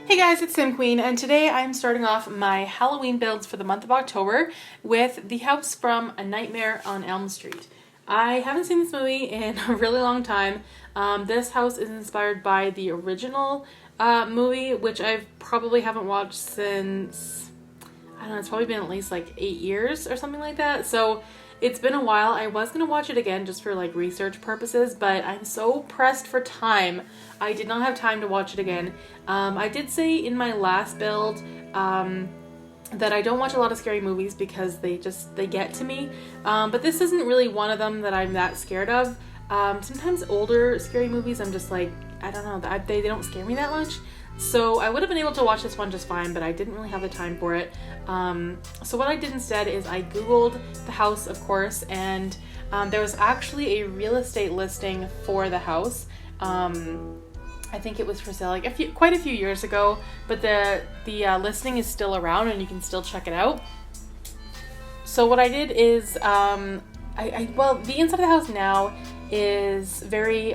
Hey guys, it's SimQueen, and today I'm starting off my Halloween builds for the month of October with the house from A Nightmare on Elm Street. I haven't seen this movie in a really long time. This house is inspired by the original movie, which I probably haven't watched since, I don't know, it's probably been at least like 8 years or something like that. So it's been a while. I was going to watch it again just for like research purposes, but I'm so pressed for time. I did not have time to watch it again. I did say in my last build that I don't watch a lot of scary movies because they get to me. But this isn't really one of them that I'm that scared of. Sometimes older scary movies, I'm just like, I don't know, they don't scare me that much. So I would have been able to watch this one just fine, but I didn't really have the time for it. So what I did instead is I Googled the house, of course, and there was actually a real estate listing for the house. I think it was for sale like quite a few years ago, but the listing is still around and you can still check it out. So what I did is, well, the inside of the house now is very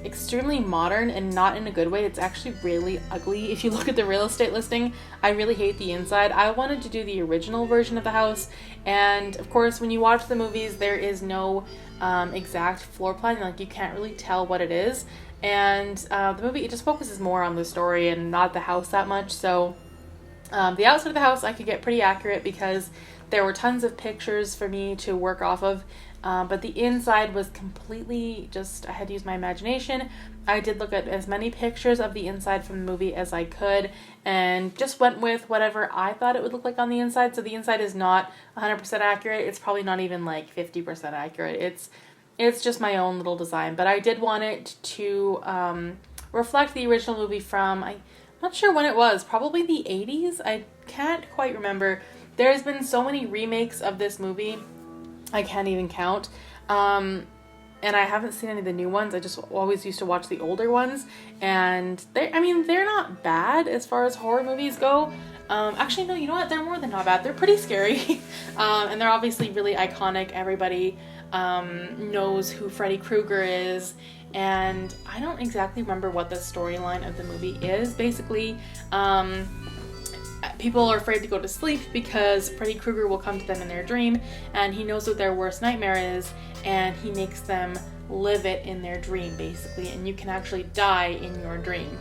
extremely modern and not in a good way. It's actually really ugly. If you look at the real estate listing, I really hate the inside. I wanted to do the original version of the house, and of course when you watch the movies there is no exact floor plan, like you can't really tell what it is, and the movie, it just focuses more on the story and not the house that much. So the outside of the house I could get pretty accurate because there were tons of pictures for me to work off of. But the inside was completely just, I had to use my imagination. I did look at as many pictures of the inside from the movie as I could and just went with whatever I thought it would look like on the inside. So the inside is not 100% accurate. It's probably not even like 50% accurate. It's just my own little design. But I did want it to reflect the original movie from, I'm not sure when it was, probably the 80s? I can't quite remember. There's been so many remakes of this movie, I can't even count. And I haven't seen any of the new ones. I just always used to watch the older ones. And they're not bad as far as horror movies go. Actually, no, you know what? They're more than not bad. They're pretty scary. And they're obviously really iconic. Everybody knows who Freddy Krueger is. And I don't exactly remember what the storyline of the movie is. Basically, people are afraid to go to sleep because Freddy Krueger will come to them in their dream, and he knows what their worst nightmare is, and he makes them live it in their dream, basically, and you can actually die in your dream.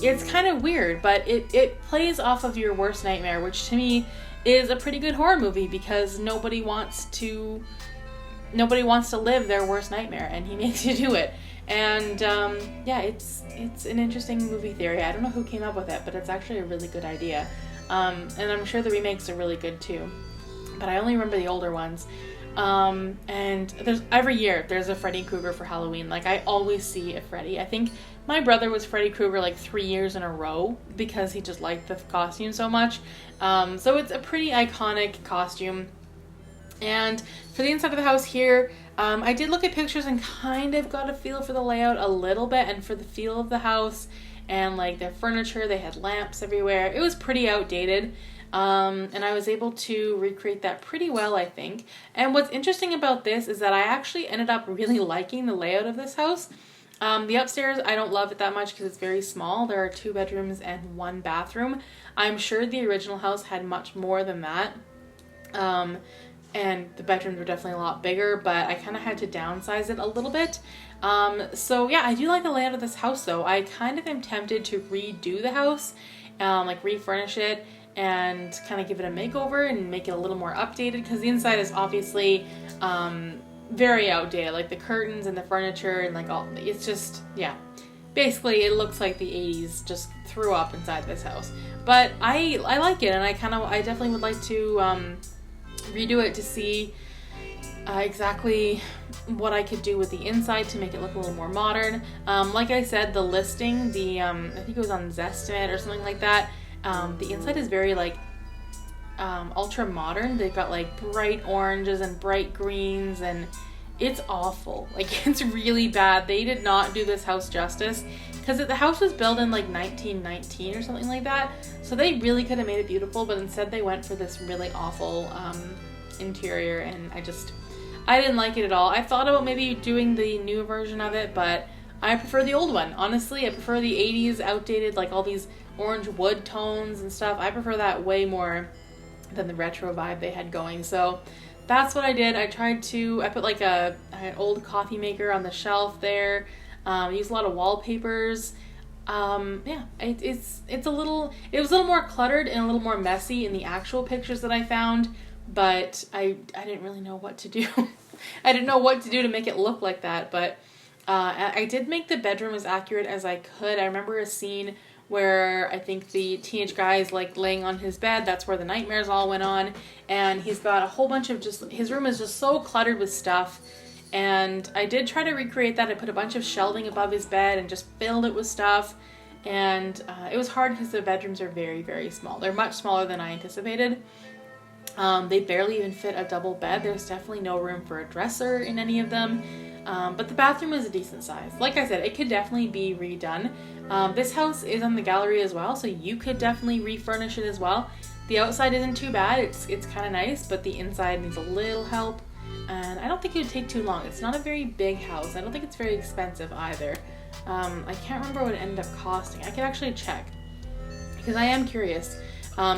It's kind of weird, but it plays off of your worst nightmare, which to me is a pretty good horror movie because nobody wants to live their worst nightmare, and he makes you do it. And it's an interesting movie theory. I don't know who came up with it, but it's actually a really good idea. And I'm sure the remakes are really good too. But I only remember the older ones. And every year there's a Freddy Krueger for Halloween. Like, I always see a Freddy. I think my brother was Freddy Krueger like 3 years in a row because he just liked the costume so much. So it's a pretty iconic costume. And for the inside of the house here, I did look at pictures and kind of got a feel for the layout a little bit and for the feel of the house and like their furniture. They had lamps everywhere. It was pretty outdated. And I was able to recreate that pretty well, I think. And what's interesting about this is that I actually ended up really liking the layout of this house. The upstairs, I don't love it that much because it's very small. There are 2 bedrooms and 1 bathroom. I'm sure the original house had much more than that. And the bedrooms were definitely a lot bigger, but I kind of had to downsize it a little bit. So yeah, I do like the layout of this house though. I kind of am tempted to redo the house, like refurnish it and kind of give it a makeover and make it a little more updated because the inside is obviously very outdated. Like the curtains and the furniture and like all, it's just, yeah. Basically, it looks like the 80s just threw up inside this house. But I like it, and I definitely would like to redo it to see exactly what I could do with the inside to make it look a little more modern. Like I said, the listing, I think it was on Zestimate or something like that, the inside is very like ultra modern. They've got like bright oranges and bright greens, and it's awful. Like, it's really bad. They did not do this house justice because the house was built in like 1919 or something like that. So they really could have made it beautiful, but instead they went for this really awful interior, and I didn't like it at all. I thought about maybe doing the new version of it, but I prefer the old one. Honestly, I prefer the 80s outdated, like all these orange wood tones and stuff. I prefer that way more than the retro vibe they had going. So that's what I did. I put like an old coffee maker on the shelf there. Used a lot of wallpapers. Yeah, it was a little more cluttered and a little more messy in the actual pictures that I found, but I didn't really know what to do. I didn't know what to do to make it look like that, but I did make the bedroom as accurate as I could. I remember a scene where I think the teenage guy is like laying on his bed. That's where the nightmares all went on, and he's got a whole bunch of his room is just so cluttered with stuff. And I did try to recreate that. I put a bunch of shelving above his bed and just filled it with stuff. And it was hard because the bedrooms are very, very small. They're much smaller than I anticipated. They barely even fit a double bed. There's definitely no room for a dresser in any of them. But the bathroom is a decent size. Like I said, it could definitely be redone. This house is on the gallery as well, so you could definitely refurnish it as well. The outside isn't too bad. It's kind of nice, but the inside needs a little help. And I don't think it would take too long. It's not a very big house. I don't think it's very expensive either. I can't remember what it ended up costing. I could actually check because I am curious.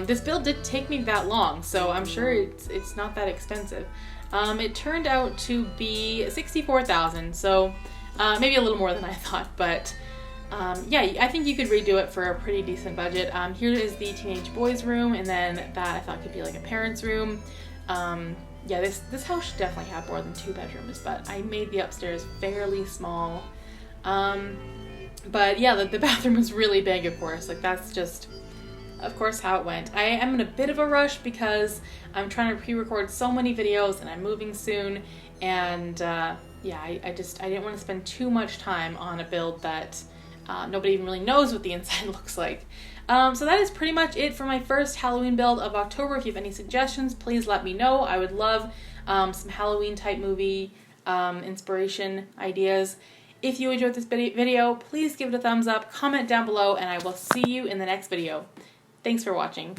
This build did take me that long, so I'm sure it's not that expensive. It turned out to be $64,000, so maybe a little more than I thought, but yeah, I think you could redo it for a pretty decent budget. Here is the teenage boys' room, and then that I thought could be like a parent's room. Yeah, this house should definitely have more than 2 bedrooms, but I made the upstairs fairly small. But yeah, the bathroom was really big, of course. Like, that's just, of course, how it went. I am in a bit of a rush because I'm trying to pre-record so many videos and I'm moving soon. And yeah, I didn't want to spend too much time on a build that nobody even really knows what the inside looks like. So that is pretty much it for my first Halloween build of October. If you have any suggestions, please let me know. I would love some Halloween type movie inspiration ideas. If you enjoyed this video, please give it a thumbs up, comment down below, and I will see you in the next video. Thanks for watching.